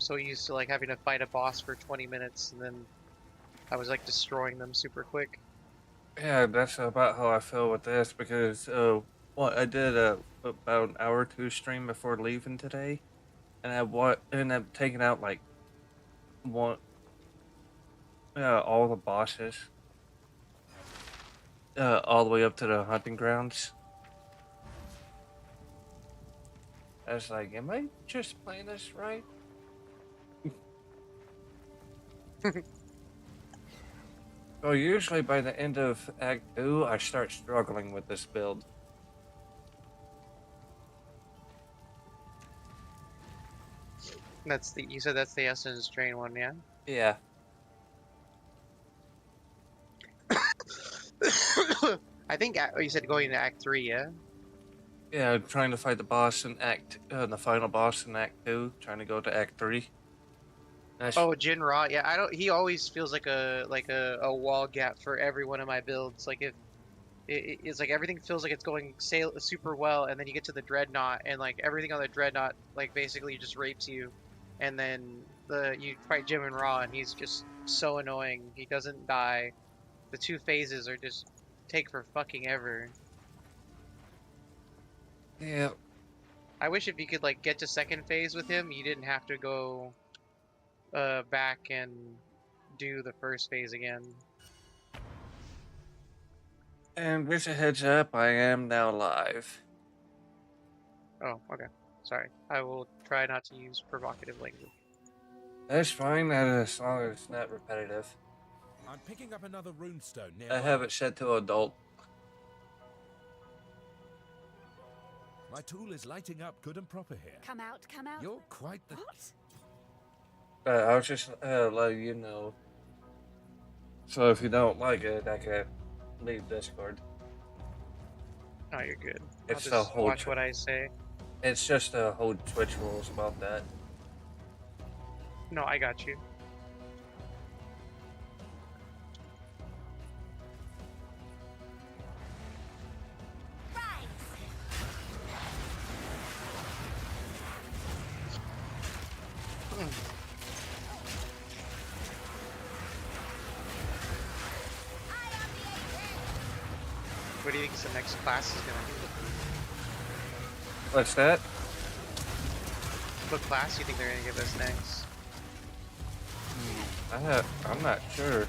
so used to like having to fight a boss for 20 minutes, and then I was like destroying them super quick. Yeah, that's about how I feel with this because well, I did about an hour or two stream before leaving today, and ended up taking out like one all the bosses all the way up to the hunting grounds. I was like, am I just playing this right? So usually by the end of Act 2, I start struggling with this build. That's the you said that's the Essence Drain one, yeah? Yeah. I think you said going to Act 3, yeah? Yeah, trying to fight the boss in the final boss in Act 2, trying to go to Act 3. That's, Oh, Jin Ra, yeah. I don't. He always feels like a wall gap for every one of my builds. Like if it's like everything feels like it's going sail super well, and then you get to the dreadnought, and like everything on the dreadnought like basically just rapes you, and then you fight Jim and Ra, and he's just so annoying. He doesn't die. The two phases are just take for fucking ever. yeah. I wish if you could like get to second phase with him, you didn't have to go back and do the first phase again. And just a heads up, I am now live. Oh, okay. Sorry. I will try not to use provocative language. That's fine, as long as it's not repetitive. I'm picking up another runestone I nearby. have it set to adult. My tool is lighting up good and proper here. Come out, come out. You're quite the... What? I was just letting you know. So if you don't like it, I can leave Discord. Oh, you're good. I'll It's the just whole. watch what I say. It's just the whole Twitch rules about that. No, I got you. Hmm. What do you think the next class is gonna be? What's that? What class do you think they're gonna give us next? I'm not sure.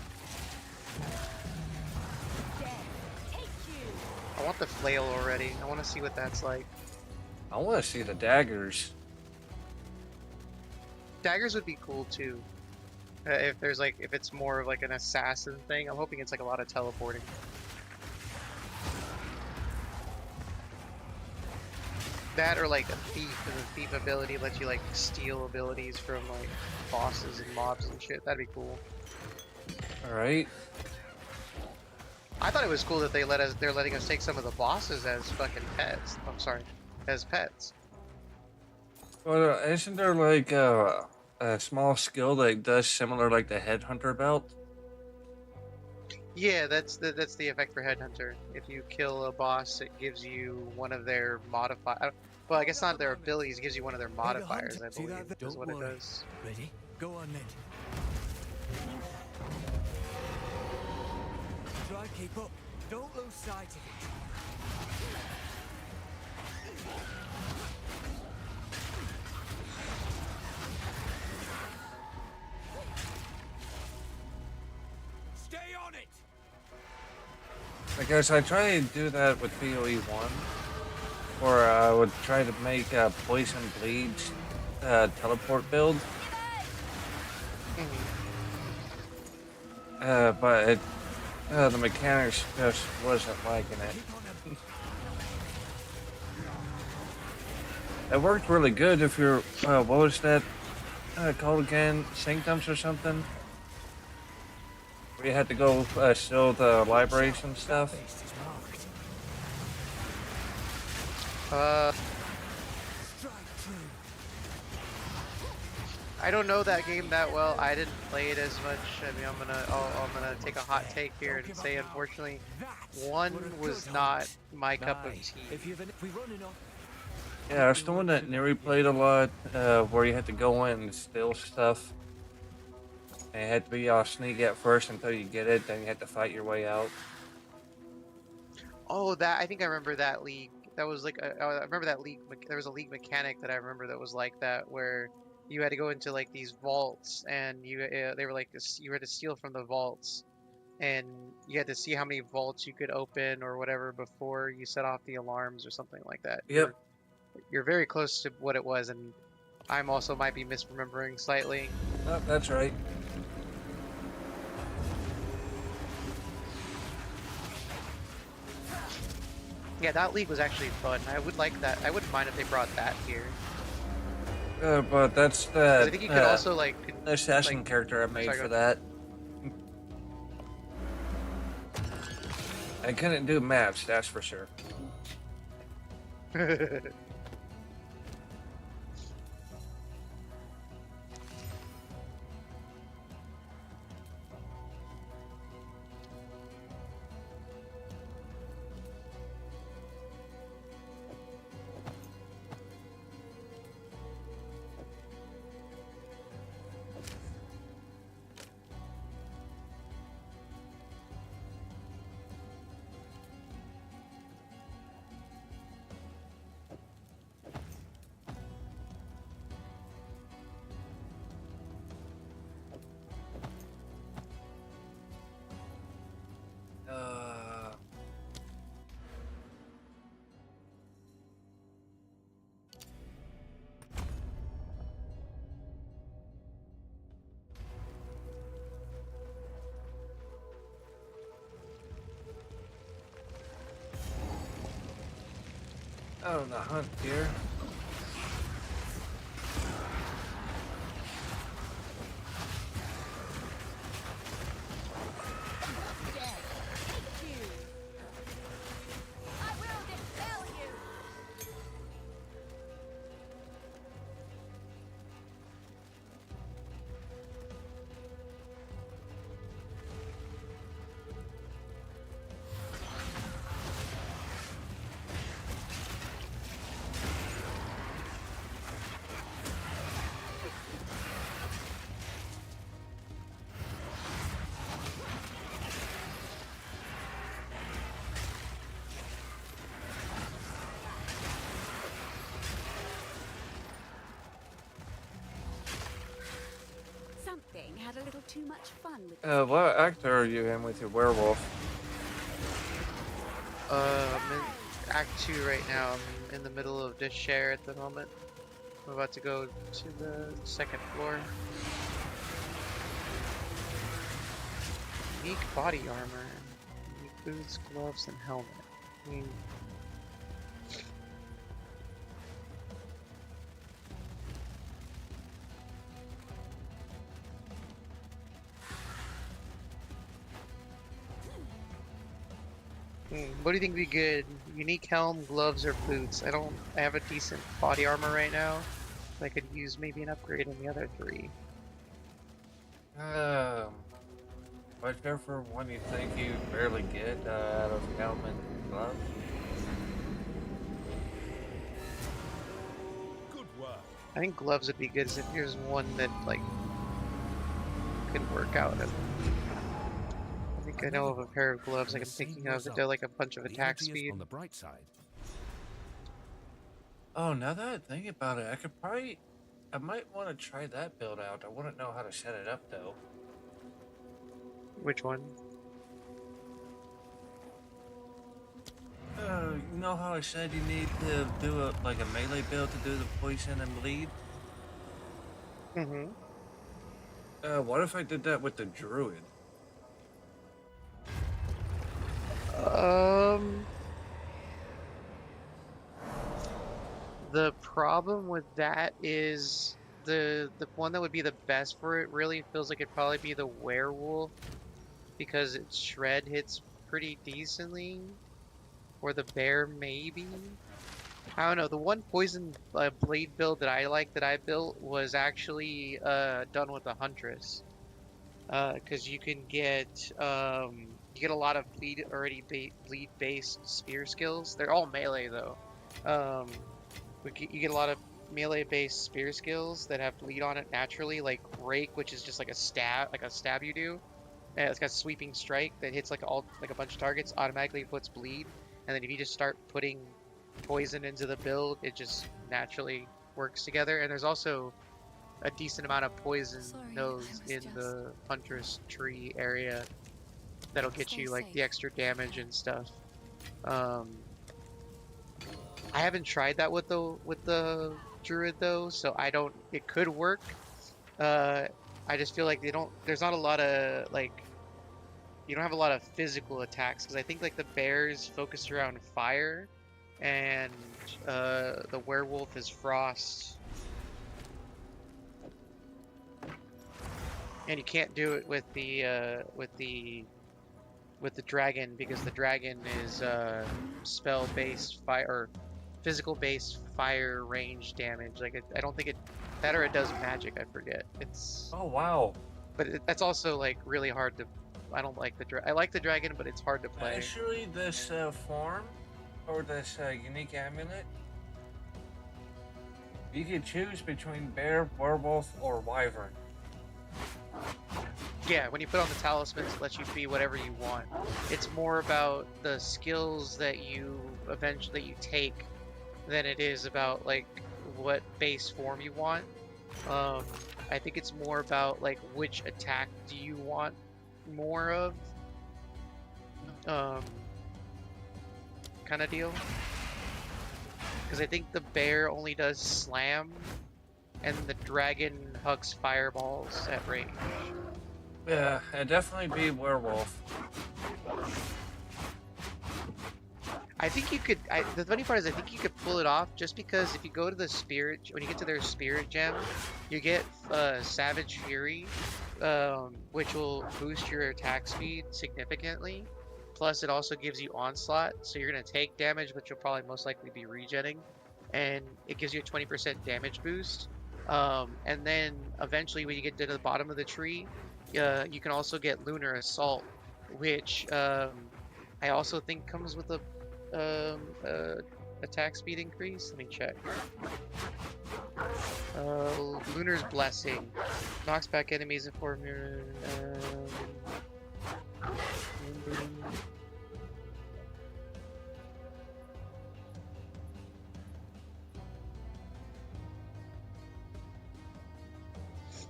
I want the flail already. I want to see what that's like. I want to see the daggers. Daggers would be cool too. If there's like, if it's more of like an assassin thing, I'm hoping it's like a lot of teleporting. That or like a thief, and the thief ability lets you like steal abilities from like bosses and mobs and shit. That'd be cool. All right. I thought it was cool that they're letting us take some of the bosses as fucking pets. I'm sorry, as pets. Well, isn't there like a small skill that does similar like the headhunter belt? Yeah, that's the effect for Headhunter. If you kill a boss, it gives you one of their modifiers. Well, I guess not their abilities. It gives you one of their modifiers. I believe is what it does. Ready? Go on, then. Try and keep up. Don't lose sight of it. Stay on it! Because I try to do that with PoE 1, or I would try to make poison bleeds teleport build. But the mechanics just wasn't liking it. It worked really good if you're, what was that called again? Sanctums or something? Where you had to go steal the libraries and stuff? Beast is marked. Strike true. I don't know that game that well. I didn't play it as much. I mean, I'm gonna take a hot take here and say, unfortunately, That one were a was good not hunt. my cup of Aye, tea. If we run enough. Yeah, it's the one that Neri played a lot, where you had to go in and steal stuff. And it had to be all sneaky at first until you get it, then you had to fight your way out. Oh, that I think I remember that league. That was like I remember that league. There was a league mechanic that I remember that was like that, where you had to go into like these vaults, and they were like this. You had to steal from the vaults, and you had to see how many vaults you could open or whatever before you set off the alarms or something like that. Yep. You're very close to what it was, and I'm also might be misremembering slightly. Oh, that's right. Yeah, that league was actually fun. I would like that. I wouldn't mind if they brought that here. But that's 'Cause I the think you could also like, assassin like character I made sorry, for go that. I couldn't do maps, that's for sure. ahead. Uh, oh, the hunt here. I will dispel you! Something had a little too much fun with What actor are you in with your werewolf? I'm in Act 2 right now. I'm in the middle of this share at the moment. I'm about to go to the second floor. Unique body armor. Unique boots, gloves, and helmet. Hmm. What do you think would be good? Unique helm, gloves, or boots? I have a decent body armor right now. I could use maybe an upgrade in the other three. Whichever one you think you barely get out of helmet and gloves. Good work. I think gloves would be good if there's one that like could work out. I think I know of a pair of gloves like I'm thinking of that do like a bunch of The attack energy is speed. on the bright side. Oh, now that I think about it, I might want to try that build out. I wouldn't know how to set it up though. Which one? You know how I said you need to do like a melee build to do the poison and bleed? Mm-hmm. What if I did that with the druid? The problem with that is the one that would be the best for it really feels like it'd probably be the werewolf because its shred hits pretty decently, or the bear maybe. I don't know. The one poison blade build that I like that I built was actually done with the huntress. Because you get a lot of bleed based spear skills. They're all melee though. Um, You get a lot of melee-based spear skills that have bleed on it naturally, like Rake, which is just like a stab you do. And it's got sweeping strike that hits like a bunch of targets, automatically puts bleed, and then if you just start putting poison into the build, it just naturally works together. And there's also a decent amount of poison Sorry, nose I was in the hunter's tree area that'll get Stay you like the safe. extra damage and stuff. Um, I haven't tried that with the druid though, so I don't. It could work. Uh, I just feel like they don't. There's not a lot of like. You don't have a lot of physical attacks because I think like the bears focus around fire, and the werewolf is frost. And you can't do it with the dragon because the dragon is spell-based fire or physical-based fire range damage. Like I don't think it that or it does magic. I forget. It's Oh wow! but that's also like really hard to. I don't like I like the dragon, but it's hard to play. Actually, this form or this unique amulet, you can choose between bear, werewolf, or wyvern. Yeah, when you put on the talismans, it lets you be whatever you want. It's more about the skills that you take than it is about like what base form you want. I think it's more about like which attack do you want more of, kind of deal. Because I think the bear only does slam, and the dragon hucks fireballs at range. Yeah, it'd definitely be werewolf. I think you could. The funny part is, I think you could pull it off just because if you go to the spirit, when you get to their spirit gem, you get Savage Fury, which will boost your attack speed significantly. Plus, it also gives you onslaught, so you're gonna take damage, but you'll probably most likely be regenning, and it gives you a 20% damage boost. And then eventually, when you get to the bottom of the tree, you can also get Lunar Assault, which I also think comes with a attack speed increase. Let me check. Lunar's Blessing knocks back enemies in form.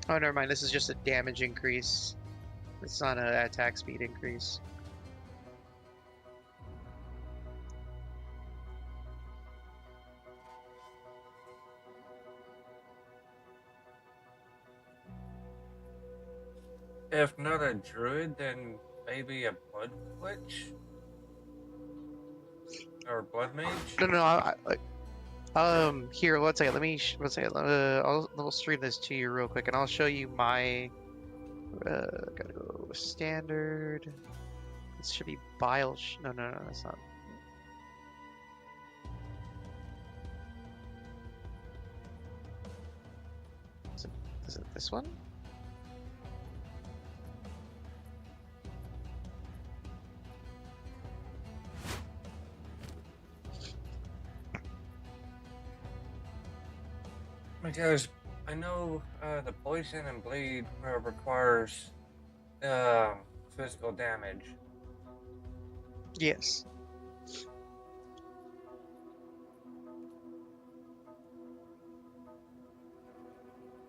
Oh, never mind. This is just a damage increase. It's not an attack speed increase. If not a druid, then maybe a blood lich or blood mage. No. Here, one second. Let me. One second. I'll stream this to you real quick, and I'll show you my. Gotta go standard. This should be bile. No, that's not. Is it this one? Because I know the poison and bleed requires physical damage. Yes.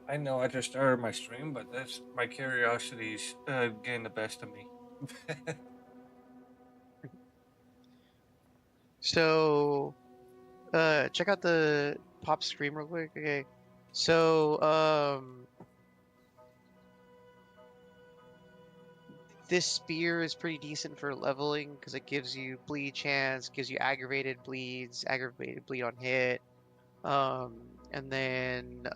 I know I just started my stream, but that's my curiosity's getting the best of me. So, check out the pop stream real quick. Okay. So, this spear is pretty decent for leveling because it gives you bleed chance, gives you aggravated bleed on hit, and then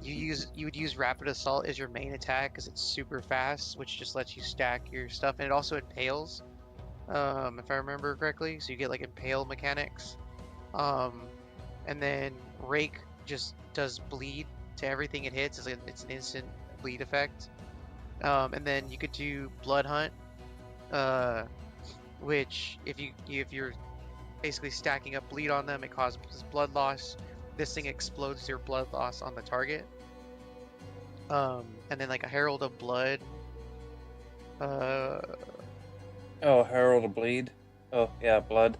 you would use rapid assault as your main attack because it's super fast, which just lets you stack your stuff, and it also impales, if I remember correctly. So you get like impale mechanics, and then Rake just does bleed to everything it hits. It's an instant bleed effect. And then you could do Blood Hunt, which if you're basically stacking up bleed on them. It causes blood loss. This thing explodes your blood loss on the target. And then like a Herald of Blood. Oh, Herald of Bleed. Oh, yeah, blood.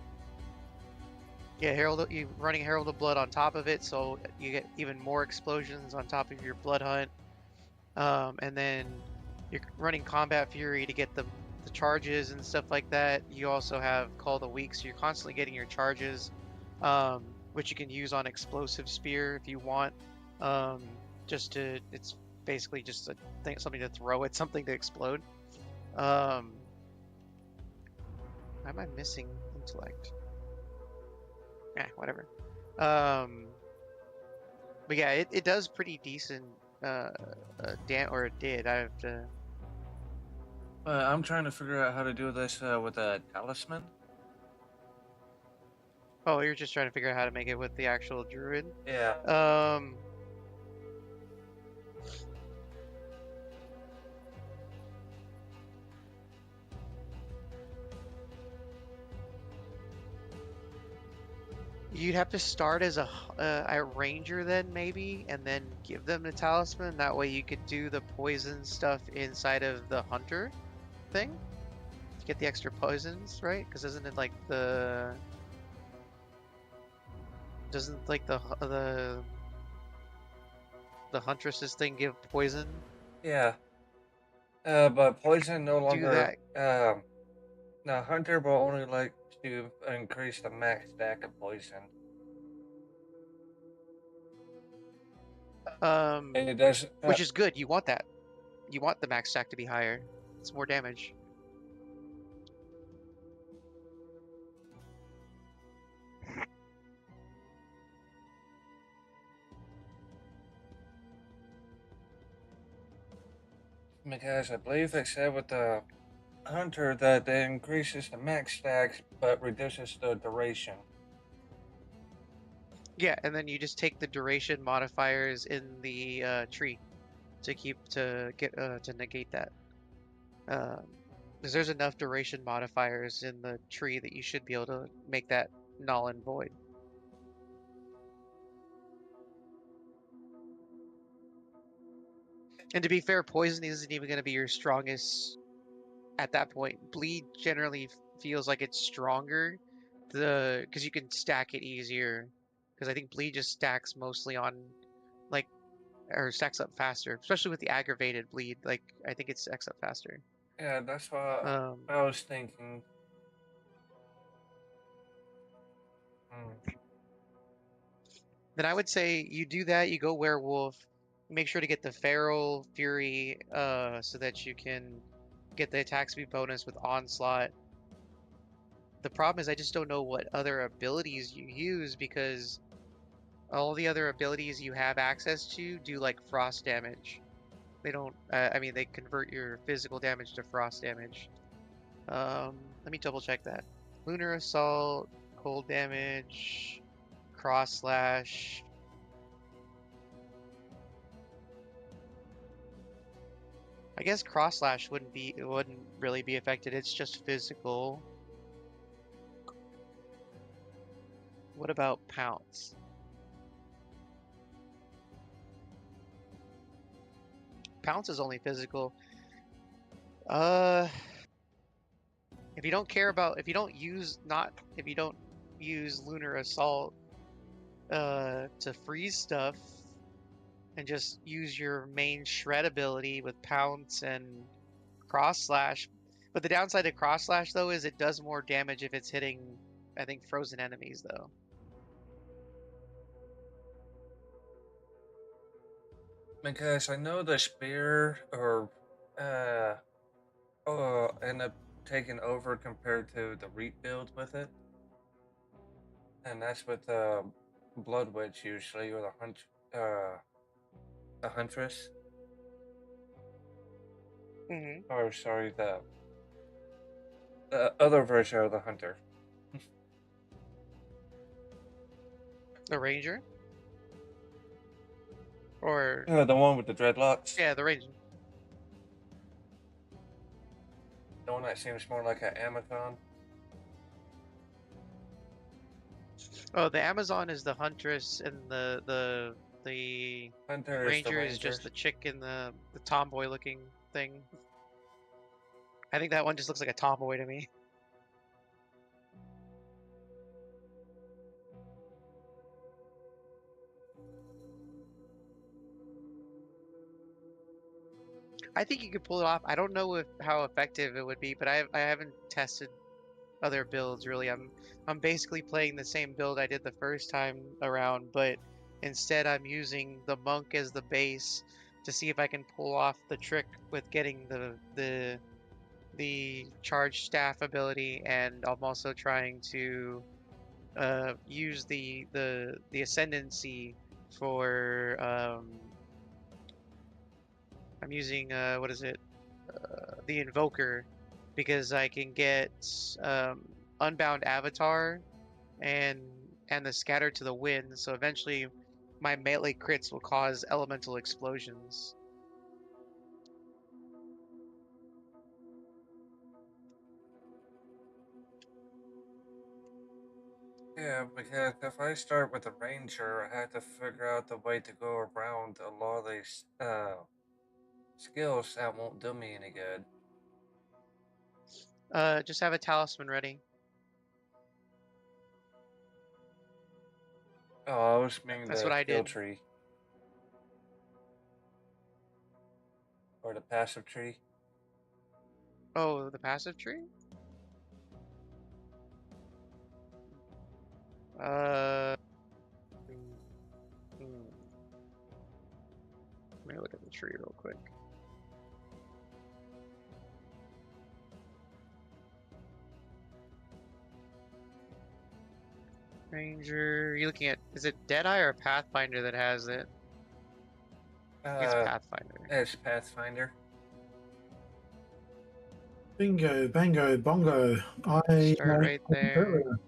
Yeah, you running Herald of Blood on top of it, so you get even more explosions on top of your Blood Hunt. And then you're running Combat Fury to get the charges and stuff like that. You also have Call the Weak, so you're constantly getting your charges, which you can use on Explosive Spear if you want. It's basically just a thing, something to throw at something to explode. Why am I missing intellect? Whatever. But yeah, it does pretty decent. Or it did. I have to. I'm trying to figure out how to do this with a talisman. Oh, you're just trying to figure out how to make it with the actual druid. Yeah. You'd have to start as a ranger then maybe, and then give them the talisman. That way you could do the poison stuff inside of the hunter thing to get the extra poisons, right? Because isn't it like doesn't like the huntress's thing give poison? Yeah. But poison no longer. that. Now hunter will only like to increase the max stack of poison. And it does. Which is good. You want that. You want the max stack to be higher. It's more damage. Because I believe they said with the hunter that it increases the max stacks but reduces the duration. Yeah, and then you just take the duration modifiers in the tree to negate that. Because there's enough duration modifiers in the tree that you should be able to make that null and void. And to be fair, poison isn't even going to be your strongest at that point. Bleed generally feels like it's stronger, because you can stack it easier. Because I think bleed just stacks mostly on, like, or stacks up faster, especially with the aggravated bleed. Like I think it stacks up faster. Yeah, that's what Um, I was thinking. Then I would say you do that. You go werewolf. Make sure to get the feral fury, so that you can get the attack speed bonus with onslaught. The problem is I just don't know what other abilities you use because all the other abilities you have access to do like frost damage. They don't. I mean, they convert your physical damage to frost damage. Let me double check that. Lunar assault, cold damage, cross slash. I guess cross slash wouldn't really be affected. It's just physical. What about pounce? Pounce is only physical. If you don't care about, if you don't use lunar assault to freeze stuff and just use your main shred ability with pounce and cross slash. But the downside to cross slash though is it does more damage if it's hitting, I think, frozen enemies though. Because I know the spear or end up taking over compared to the reap build with it. And that's with the blood witch usually, or the huntress. Or sorry, the other version of the hunter. The ranger? Or The one with the dreadlocks. yeah, the ranger. The one that seems more like an Amazon. Oh, the Amazon is the huntress, and the Hunter is the ranger is ranger. just the chick in the tomboy looking thing. I think that one just looks like a tomboy to me. I think you could pull it off. I don't know if how effective it would be, but I haven't tested other builds really. I'm basically playing the same build I did the first time around, but instead I'm using the monk as the base to see if I can pull off the trick with getting the charged staff ability, and I'm also trying to use the ascendancy for I'm using what is it, the invoker, because I can get um, unbound avatar and the scatter to the wind, so eventually my melee crits will cause elemental explosions. Yeah, because if I start with the ranger, I have to figure out the way to go around a lot of these skills that won't do me any good. Just have a talisman ready. Oh, I was meaning That's the what I skill did. tree or the passive tree. Oh, the passive tree? Uh, mm, mm. Let me look at the tree real quick. Ranger, you looking at, is it Deadeye or Pathfinder that has it? I think it's Uh, Pathfinder. it's Pathfinder. Bingo, bango, bongo. I Start right there. earlier.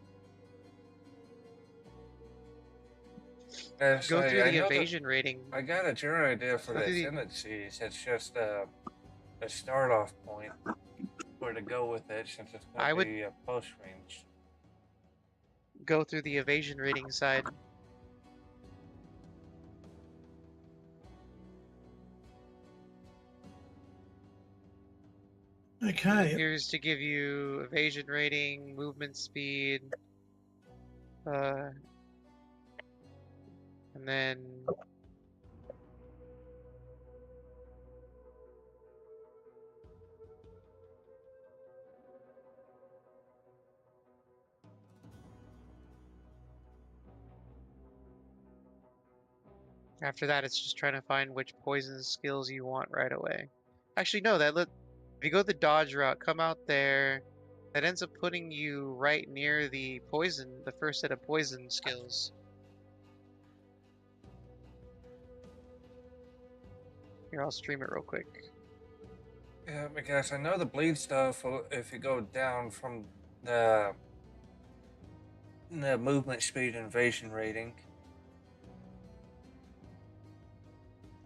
As Go through I the know that evasion rating. I got a general idea for Go the through the ascendancies. It's just a start off point where to go with it since it's going I to would be close range. go through the evasion rating side. It Okay. appears to give you evasion rating, movement speed, uh, and then after that, it's just trying to find which poison skills you want right away. Actually, no, if you go the dodge route, come out there, that ends up putting you right near the poison, the first set of poison skills. Here, I'll stream it real quick. Yeah, because I know the bleed stuff. If you go down from the movement speed and evasion rating.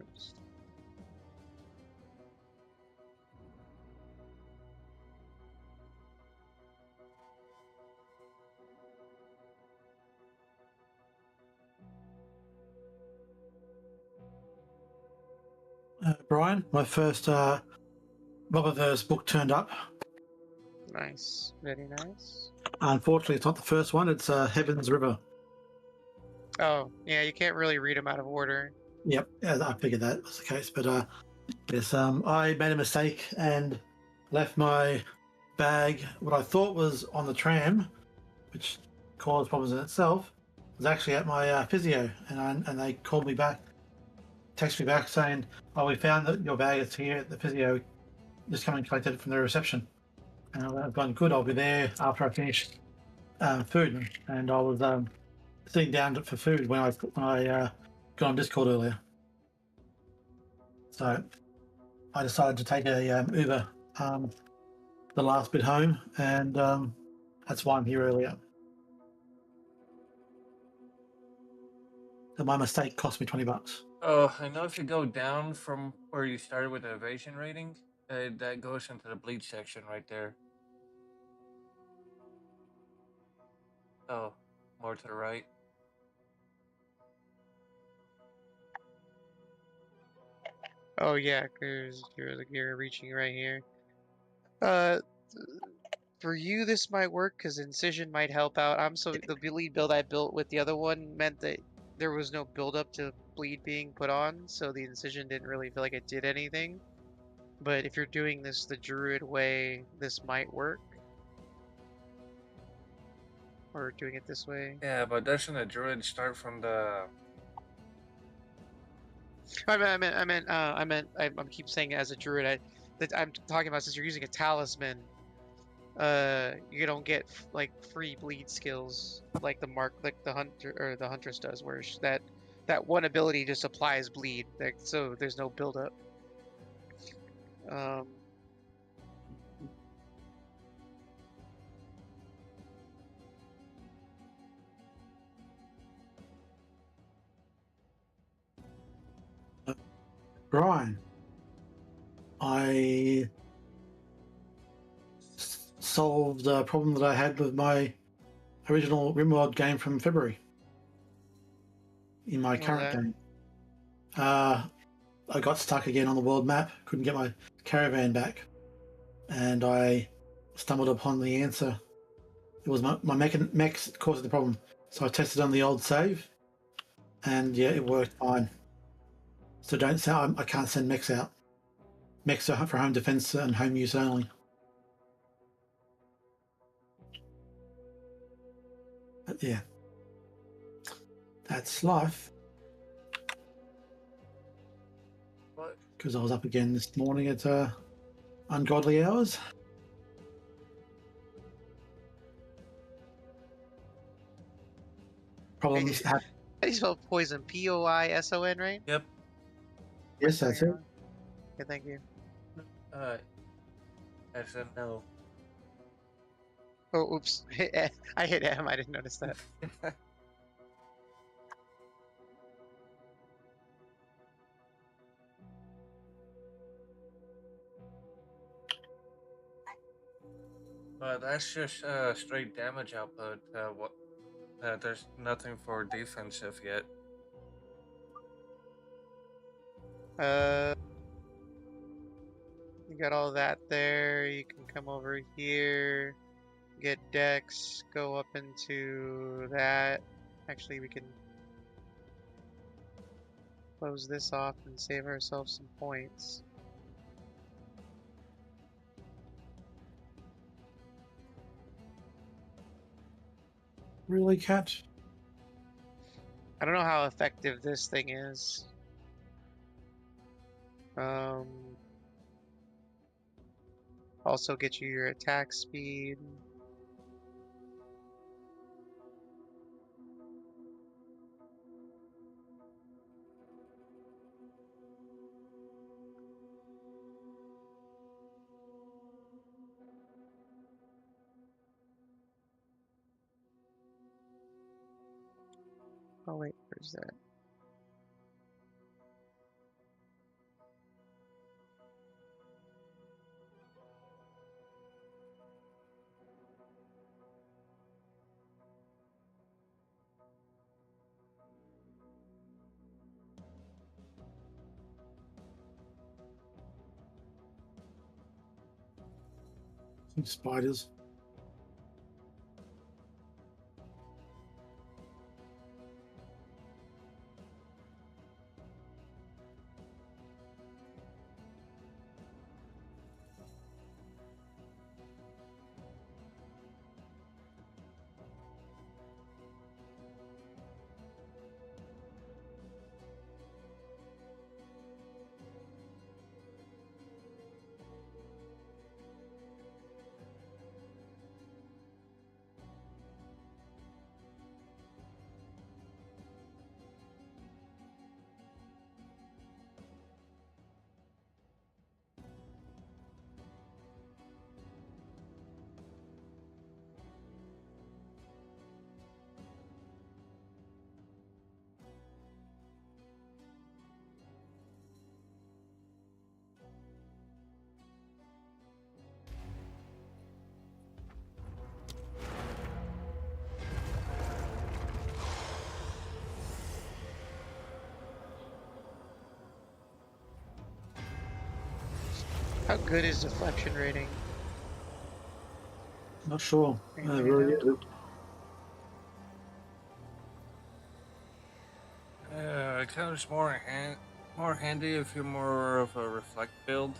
Oops. Brian, my first Robberverse book turned up. Nice, very nice. Unfortunately, it's not the first one. It's Heaven's River. Oh, yeah, you can't really read them out of order. Yep, yeah, I figured that was the case. But yes, I made a mistake and left my bag, what I thought was on the tram, which caused problems in itself, was actually at my physio, and they called me back, texted me back saying, "Oh, we found that your bag is here at the physio. Just come and collect it from the reception." And I've gone, good. I'll be there after I finish food, and I was sitting down for food when I got on Discord earlier. So I decided to take a Uber the last bit home, and that's why I'm here earlier. So my mistake cost me $20. Oh, I know if you go down from where you started with the evasion rating, that goes into the bleed section right there. Oh, more to the right. Oh yeah, because you're reaching right here. Uh, for you this might work because incision might help out. The bleed build I built with the other one meant that there was no build up to bleed being put on, so the incision didn't really feel like it did anything. But if you're doing this the druid way, this might work. Or doing it this way. Yeah, but doesn't a druid start from the? I keep saying it as a druid. I'm talking about since you're using a talisman. You don't get like free bleed skills like the hunter or the huntress does, where that one ability just applies bleed, like, so there's no buildup. Um, Brian, I solved a problem that I had with my original RimWorld game from February in my What was current that? game. I got stuck again on the world map, couldn't get my caravan back, and I stumbled upon the answer. It was my mechs causing the problem, so I tested on the old save, and yeah, it worked fine. So I can't send mechs out. Mechs are for home defense and home use only. But yeah, that's life. What? Because I was up again this morning at ungodly hours. Problems happen. How do you spell poison? Poison, right? Yep. Yes, that's it. Okay, thank you. Uh, as in no. Oh, oops. I hit M. I didn't notice that. That's just straight damage output. What? There's nothing for defensive yet. Uh, you got all that there. You can come over here, get Dex, go up into that. Actually, we can close this off and save ourselves some points. Really, Cat? I don't know how effective this thing is. Um, also get you your attack speed. Oh wait, where's that? Some spiders. How good is deflection rating? Not sure. I Anybody really know? It comes more handy if you're more of a reflect build.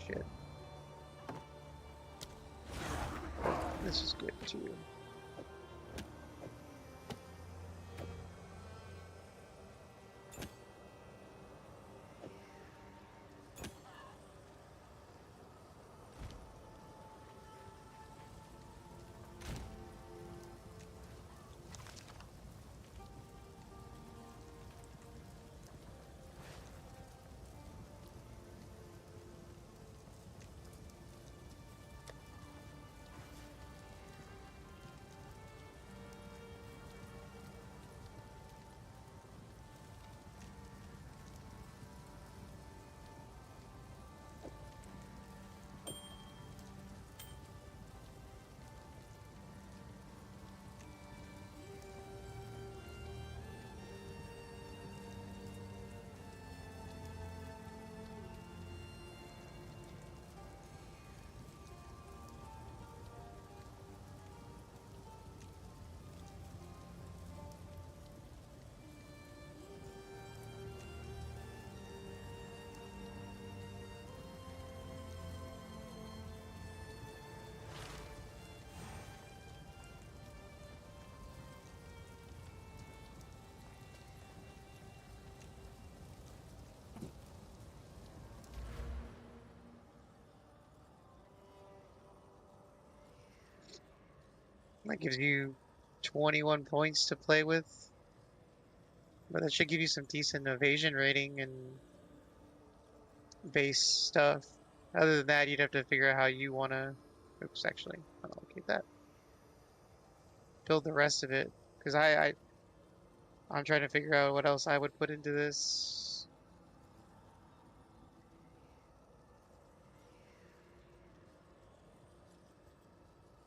Shit. This is good too. That gives you 21 points to play with. But that should give you some decent evasion rating and base stuff. Other than that, you'd have to figure out how you want to. Oops, actually, allocate that. Build the rest of it. Because I'm trying to figure out what else I would put into this.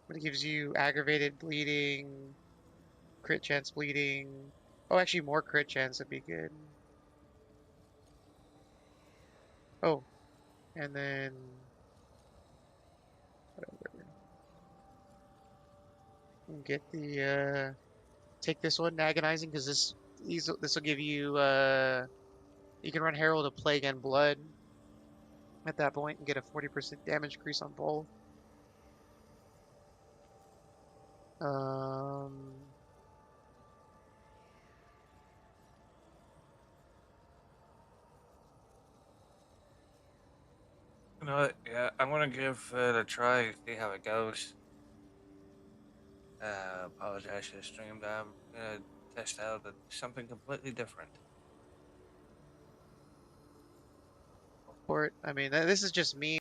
But it gives you aggravated bleeding, crit chance bleeding. Oh, actually, more crit chance would be good. Oh, and then whatever. Get the take this one, agonizing, because this will give you you can run Herald of Plague and Blood at that point and get a 40% damage increase on both. Um, You know what? Yeah, I'm gonna give it a try, see how it goes. Apologize for the stream, but I'm gonna test out something completely different. for it. I mean, this is just me